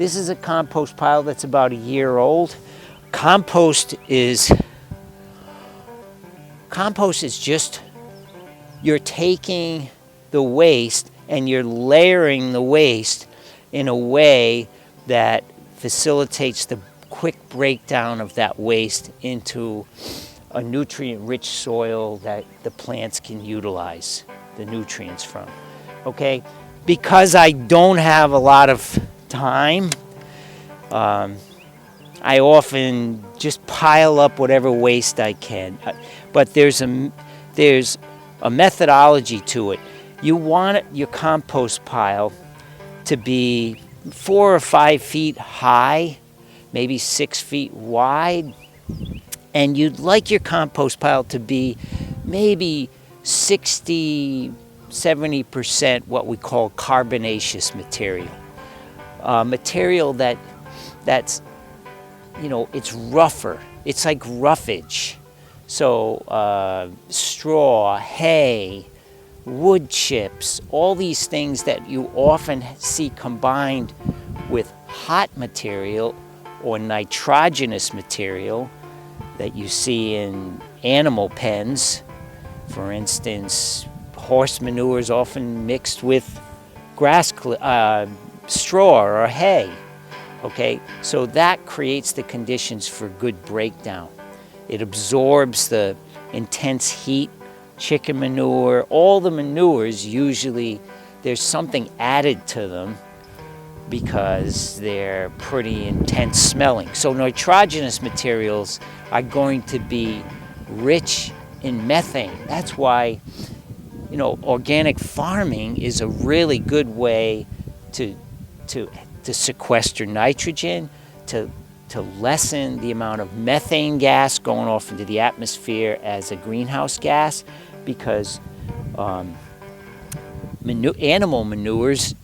This is a compost pile that's about a year old. Compost is just, you're taking the waste and you're layering the waste in a way that facilitates the quick breakdown of that waste into a nutrient-rich soil that the plants can utilize the nutrients from. Okay, because I don't have a lot of time, I often just pile up whatever waste I can. But there's a methodology to it. You want your compost pile to be 4 or 5 feet high, maybe 6 feet wide, and you'd like your compost pile to be maybe 60-70% what we call carbonaceous material. Material that's, you know, it's rougher. It's like roughage. So straw, hay, wood chips, all these things that you often see combined with hot material or nitrogenous material that you see in animal pens. For instance, horse manure is often mixed with grass, straw or hay. Okay, so that creates the conditions for good breakdown. It absorbs the intense heat. Chicken manure, all the manures, usually there's something added to them because they're pretty intense smelling. So nitrogenous materials are going to be rich in methane. That's why, you know, organic farming is a really good way to sequester nitrogen, to lessen the amount of methane gas going off into the atmosphere as a greenhouse gas, because animal manures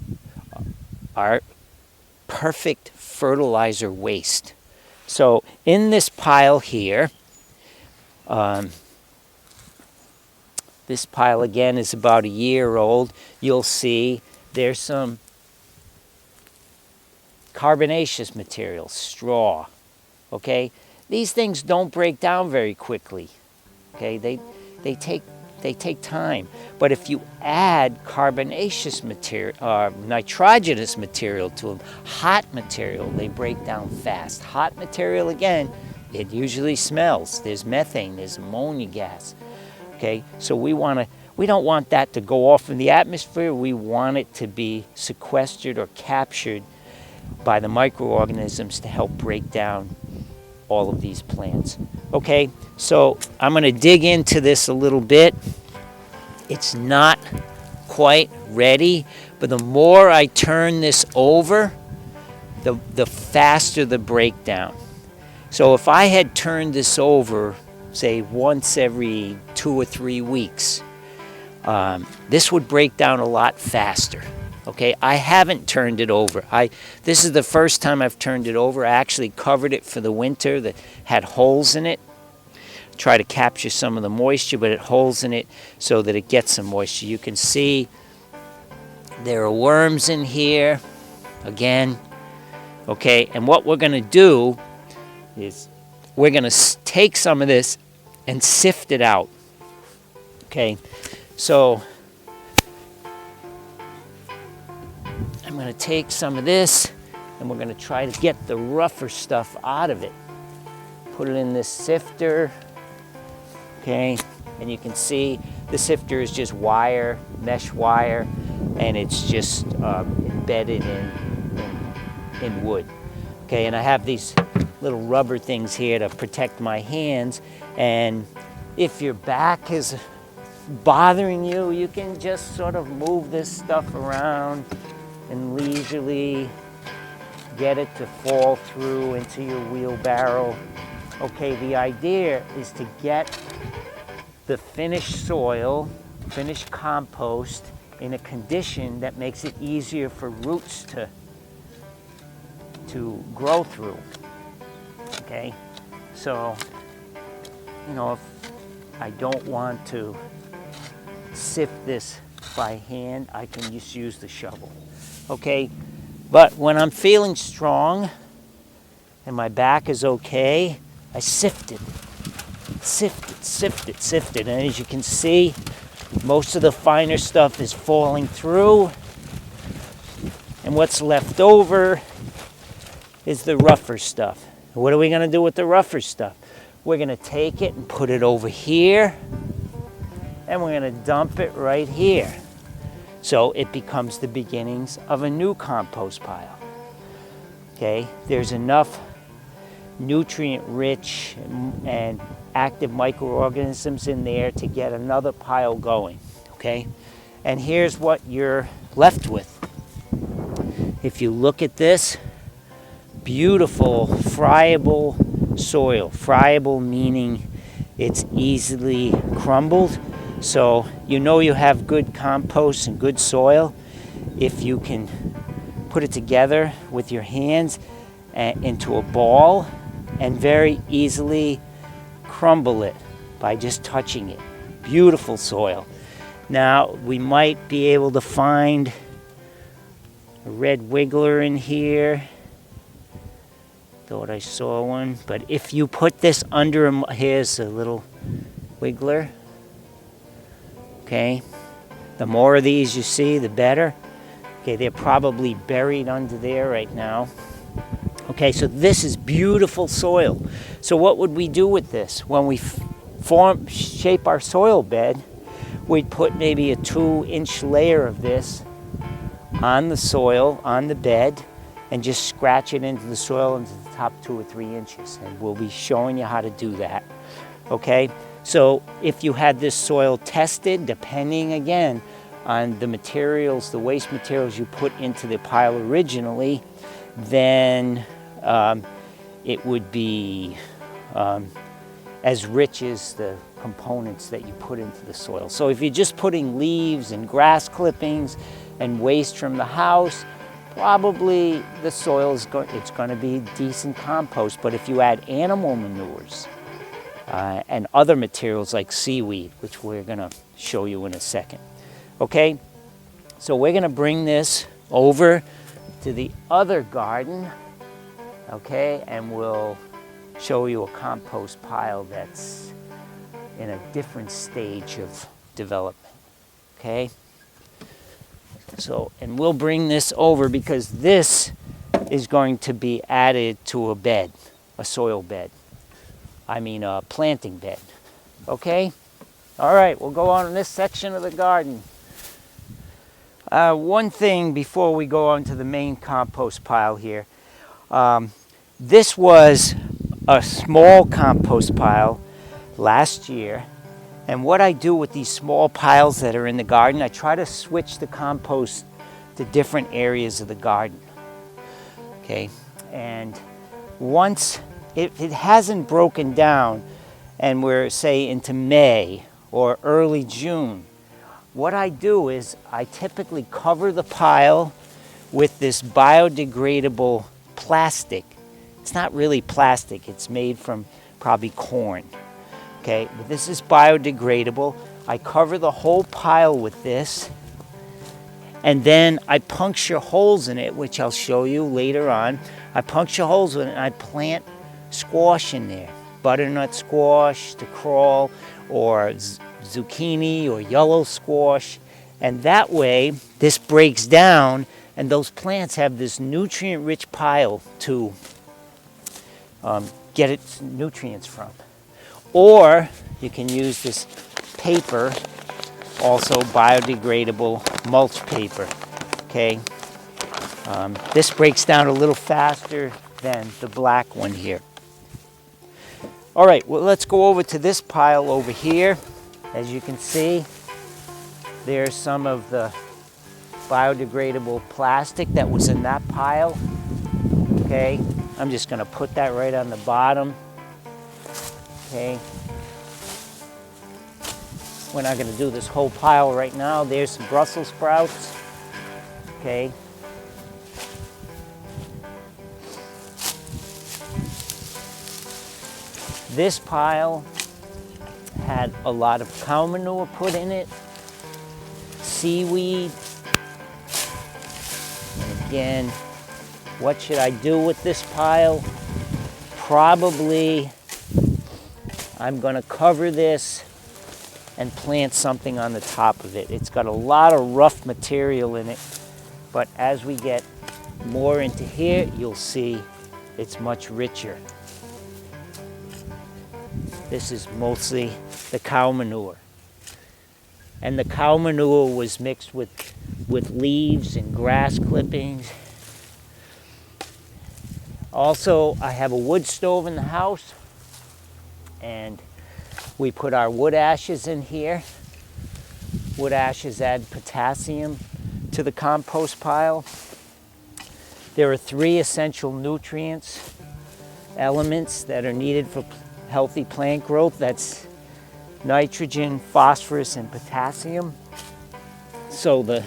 are perfect fertilizer waste. So in this pile here, this pile again is about a year old. You'll see there's some carbonaceous material, straw. Okay, these things don't break down very quickly. Okay, they take time. But if you add carbonaceous material, nitrogenous material to them, hot material, they break down fast. Hot material, again, it usually smells. There's methane, there's ammonia gas. Okay, so we don't want that to go off in the atmosphere. We want it to be sequestered or captured by the microorganisms to help break down all of these plants. Okay, so I'm going to dig into this a little bit. It's not quite ready, but the more I turn this over, the faster the breakdown. So if I had turned this over, say once every 2 or 3 weeks, this would break down a lot faster. Okay, I haven't turned it over. This is the first time I've turned it over. I actually covered it for the winter that had holes in it. Try to capture some of the moisture, but it holes in it so that it gets some moisture. You can see there are worms in here again. Okay, and what we're going to do is we're going to take some of this and sift it out. Okay, so I'm going to take some of this and we're going to try to get the rougher stuff out of it. Put it in this sifter. Okay, and you can see the sifter is just wire, mesh wire, and it's just embedded in wood. Okay, and I have these little rubber things here to protect my hands, and if your back is bothering you, you can just sort of move this stuff around and leisurely get it to fall through into your wheelbarrow. Okay, the idea is to get the finished soil, finished compost, in a condition that makes it easier for roots to grow through. Okay, so, you know, if I don't want to sift this by hand, I can just use the shovel. Okay, But when I'm feeling strong and my back is okay, I sift it. Sift it. And as you can see, most of the finer stuff is falling through. And what's left over is the rougher stuff. What are we going to do with the rougher stuff? We're going to take it and put it over here. And we're going to dump it right here. So it becomes the beginnings of a new compost pile. Okay, there's enough nutrient-rich and active microorganisms in there to get another pile going. Okay, and here's what you're left with. If you look at this, beautiful friable soil. Friable meaning it's easily crumbled. So you know you have good compost and good soil if you can put it together with your hands into a ball and very easily crumble it by just touching it. Beautiful soil. Now we might be able to find a red wiggler in here. Thought I saw one, but if you put this under, here's a little wiggler. Okay, the more of these you see, the better. Okay, they're probably buried under there right now. Okay, so this is beautiful soil. So what would we do with this? When we shape our soil bed, we'd put maybe a 2-inch layer of this on the soil, on the bed, and just scratch it into the soil into the top 2 or 3 inches. And we'll be showing you how to do that. Okay? So if you had this soil tested, depending again on the materials, the waste materials you put into the pile originally, then it would be as rich as the components that you put into the soil. So if you're just putting leaves and grass clippings and waste from the house, probably the soil is it's going to be decent compost. But if you add animal manures, and other materials like seaweed, which we're going to show you in a second. Okay, so we're going to bring this over to the other garden, okay, and we'll show you a compost pile that's in a different stage of development, okay? So, and we'll bring this over because this is going to be added to a bed, a soil bed. I mean a planting bed, okay? All right, we'll go on in this section of the garden. One thing before we go on to the main compost pile here. This was a small compost pile last year. And what I do with these small piles that are in the garden, I try to switch the compost to different areas of the garden, okay? And once if it hasn't broken down and we're, say, into May or early June, what I do is I typically cover the pile with this biodegradable plastic. It's not really plastic, it's made from probably corn. Okay, but this is biodegradable. I cover the whole pile with this, and then I puncture holes in it, which I'll show you later on. I puncture holes in it and I plant squash in there. Butternut squash to crawl, or zucchini or yellow squash. And that way, this breaks down and those plants have this nutrient-rich pile to get its nutrients from. Or you can use this paper, also biodegradable mulch paper, okay? This breaks down a little faster than the black one here. All right, well, let's go over to this pile over here. As you can see, there's some of the biodegradable plastic that was in that pile, okay? I'm just gonna put that right on the bottom, okay? We're not gonna do this whole pile right now. There's some Brussels sprouts, okay? This pile had a lot of cow manure put in it, seaweed, and again, What should I do with this pile? Probably I'm going to cover this and plant something on the top of it. It's got a lot of rough material in it, but as we get more into here, you'll see it's much richer. This is mostly the cow manure. And the cow manure was mixed with leaves and grass clippings. Also, I have a wood stove in the house, and we put our wood ashes in here. Wood ashes add potassium to the compost pile. There are 3 essential nutrients, elements that are needed for healthy plant growth. That's nitrogen, phosphorus, and potassium. So the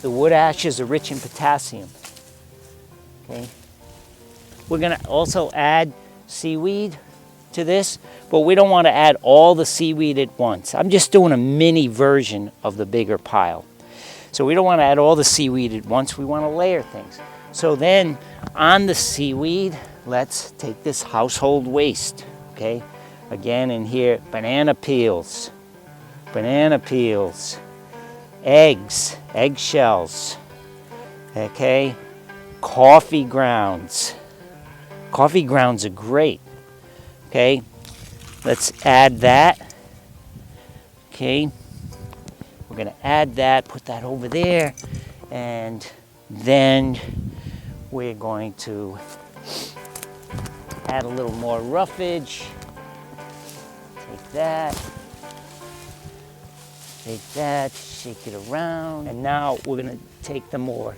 wood ashes are rich in potassium. Okay. We're going to also add seaweed to this, but we don't want to add all the seaweed at once. I'm just doing a mini version of the bigger pile. So we don't want to add all the seaweed at once. We want to layer things. So then on the seaweed, let's take this household waste. Okay. Again, in here, banana peels, eggs, eggshells, okay, coffee grounds. Coffee grounds are great, okay. Let's add that, okay. We're gonna add that, put that over there, and then we're going to add a little more roughage. Take that, shake it around. And now we're gonna take the more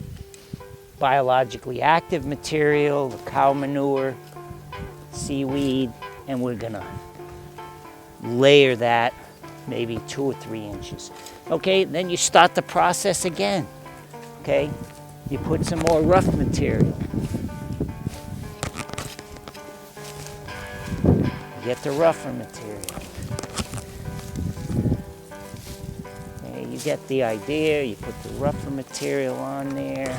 biologically active material, the cow manure, seaweed, and we're gonna layer that maybe 2 or 3 inches. Okay, then you start the process again. Okay, you put some more rough material. Get the rougher material. Okay, you get the idea. You put the rougher material on there.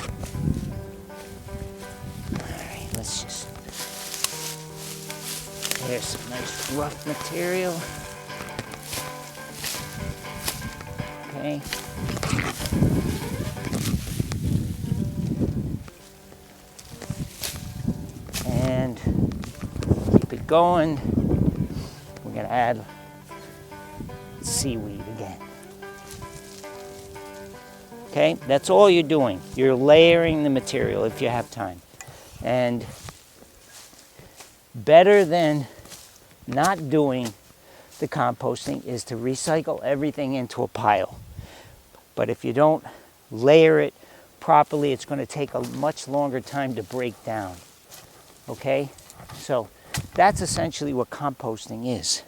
All right, let's just, there's some nice rough material. Okay. And keep it going. We're going to add seaweed again. Okay, that's all you're doing. You're layering the material if you have time. And better than not doing the composting is to recycle everything into a pile. But if you don't layer it properly, it's going to take a much longer time to break down. Okay? So that's essentially what composting is.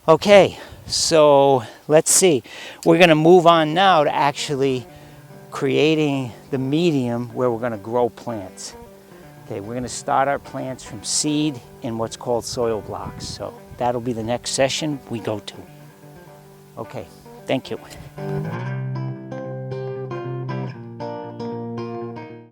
Okay, so let's see. We're going to move on now to actually creating the medium where we're going to grow plants. Okay, we're going to start our plants from seed in what's called soil blocks. So that'll be the next session we go to. Okay, thank you.